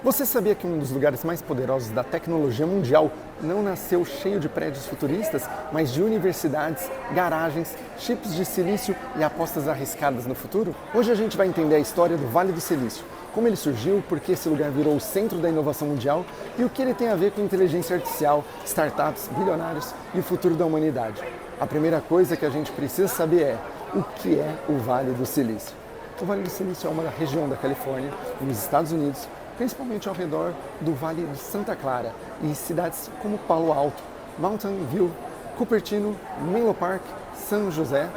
Você sabia que um dos lugares mais poderosos da tecnologia mundial não nasceu cheio de prédios futuristas, mas de universidades, garagens, chips de silício e apostas arriscadas no futuro? Hoje a gente vai entender a história do Vale do Silício, como ele surgiu, por que esse lugar virou o centro da inovação mundial e o que ele tem a ver com inteligência artificial, startups, bilionários e o futuro da humanidade. A primeira coisa que a gente precisa saber é o que é o Vale do Silício. O Vale do Silício é uma região da Califórnia, nos Estados Unidos, principalmente ao redor do Vale de Santa Clara e cidades como Palo Alto, Mountain View, Cupertino, Menlo Park, São José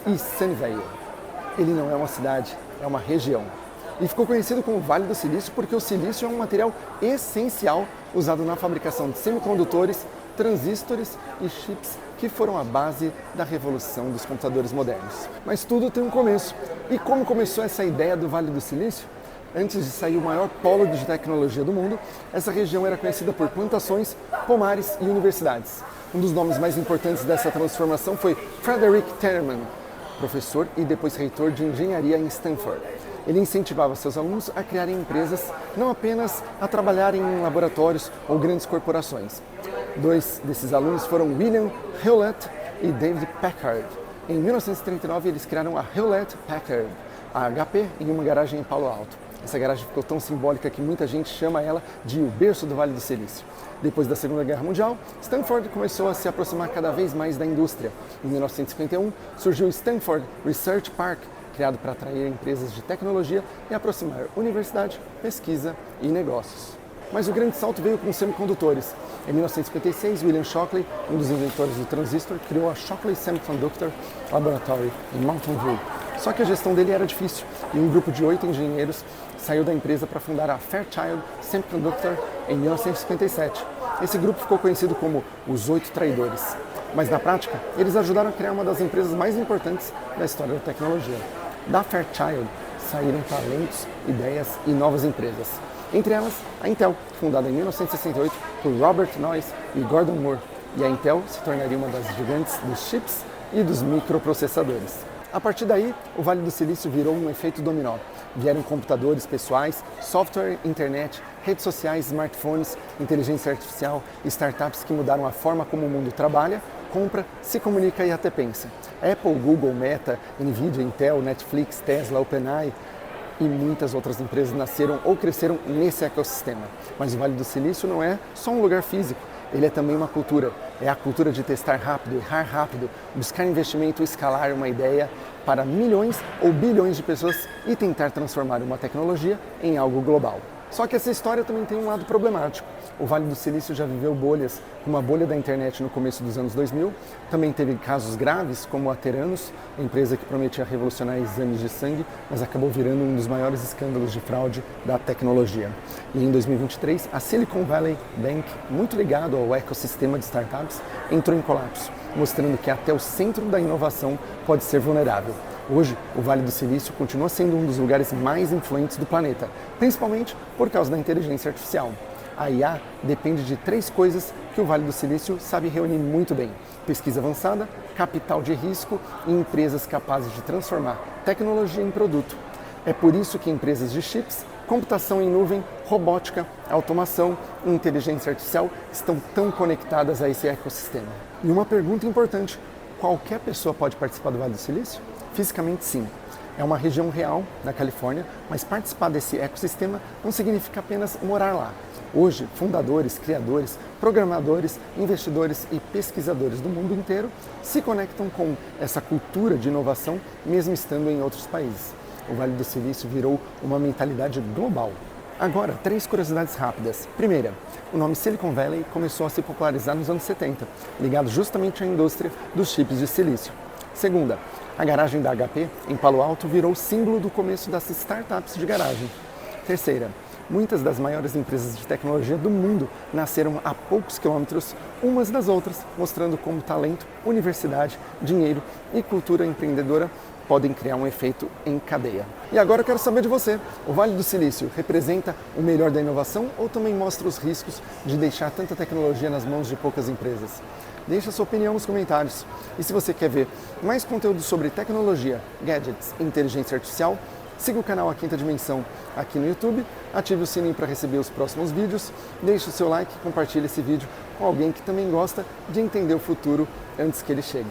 e Sunnyvale. Ele não é uma cidade, é uma região. E ficou conhecido como Vale do Silício porque o silício é um material essencial usado na fabricação de semicondutores, transistores e chips que foram a base da revolução dos computadores modernos. Mas tudo tem um começo. E como começou essa ideia do Vale do Silício? Antes de sair o maior polo de tecnologia do mundo, essa região era conhecida por plantações, pomares e universidades. Um dos nomes mais importantes dessa transformação foi Frederick Terman, professor e depois reitor de engenharia em Stanford. Ele incentivava seus alunos a criarem empresas, não apenas a trabalharem em laboratórios ou grandes corporações. Dois desses alunos foram William Hewlett e David Packard. Em 1939, eles criaram a Hewlett-Packard, a HP, em uma garagem em Palo Alto. Essa garagem ficou tão simbólica que muita gente chama ela de o berço do Vale do Silício. Depois da Segunda Guerra Mundial, Stanford começou a se aproximar cada vez mais da indústria. Em 1951, surgiu o Stanford Research Park, criado para atrair empresas de tecnologia e aproximar universidade, pesquisa e negócios. Mas o grande salto veio com os semicondutores. Em 1956, William Shockley, um dos inventores do transistor, criou a Shockley Semiconductor Laboratory em Mountain View. Só que a gestão dele era difícil e um grupo de 8 engenheiros saiu da empresa para fundar a Fairchild Semiconductor em 1957. Esse grupo ficou conhecido como os 8 traidores. Mas na prática, eles ajudaram a criar uma das empresas mais importantes da história da tecnologia. Da Fairchild saíram talentos, ideias e novas empresas. Entre elas, a Intel, fundada em 1968 por Robert Noyce e Gordon Moore. E a Intel se tornaria uma das gigantes dos chips e dos microprocessadores. A partir daí, o Vale do Silício virou um efeito dominó. Vieram computadores pessoais, software, internet, redes sociais, smartphones, inteligência artificial e startups que mudaram a forma como o mundo trabalha, compra, se comunica e até pensa. Apple, Google, Meta, Nvidia, Intel, Netflix, Tesla, OpenAI e muitas outras empresas nasceram ou cresceram nesse ecossistema. Mas o Vale do Silício não é só um lugar físico, ele é também uma cultura. É a cultura de testar rápido, errar rápido, buscar investimento, escalar uma ideia para milhões ou bilhões de pessoas e tentar transformar uma tecnologia em algo global. Só que essa história também tem um lado problemático. O Vale do Silício já viveu bolhas, como a bolha da internet no começo dos anos 2000. Também teve casos graves, como a Theranos, a empresa que prometia revolucionar exames de sangue, mas acabou virando um dos maiores escândalos de fraude da tecnologia. E em 2023, a Silicon Valley Bank, muito ligado ao ecossistema de startups, entrou em colapso, mostrando que até o centro da inovação pode ser vulnerável. Hoje, o Vale do Silício continua sendo um dos lugares mais influentes do planeta, principalmente por causa da inteligência artificial. A IA depende de 3 coisas que o Vale do Silício sabe reunir muito bem: pesquisa avançada, capital de risco e empresas capazes de transformar tecnologia em produto. É por isso que empresas de chips, computação em nuvem, robótica, automação e inteligência artificial estão tão conectadas a esse ecossistema. E uma pergunta importante: qualquer pessoa pode participar do Vale do Silício? Fisicamente, sim. É uma região real na Califórnia, mas participar desse ecossistema não significa apenas morar lá. Hoje, fundadores, criadores, programadores, investidores e pesquisadores do mundo inteiro se conectam com essa cultura de inovação, mesmo estando em outros países. O Vale do Silício virou uma mentalidade global. Agora, 3 curiosidades rápidas. Primeira, o nome Silicon Valley começou a se popularizar nos anos 70, ligado justamente à indústria dos chips de silício. Segunda, a garagem da HP, em Palo Alto, virou símbolo do começo das startups de garagem. Terceira, muitas das maiores empresas de tecnologia do mundo nasceram a poucos quilômetros umas das outras, mostrando como talento, universidade, dinheiro e cultura empreendedora podem criar um efeito em cadeia. E agora eu quero saber de você. O Vale do Silício representa o melhor da inovação ou também mostra os riscos de deixar tanta tecnologia nas mãos de poucas empresas? Deixe a sua opinião nos comentários. E se você quer ver mais conteúdo sobre tecnologia, gadgets e inteligência artificial, Siga o canal A Quinta Dimensão aqui no YouTube, ative o sininho para receber os próximos vídeos, deixe o seu like e compartilhe esse vídeo com alguém que também gosta de entender o futuro antes que ele chegue.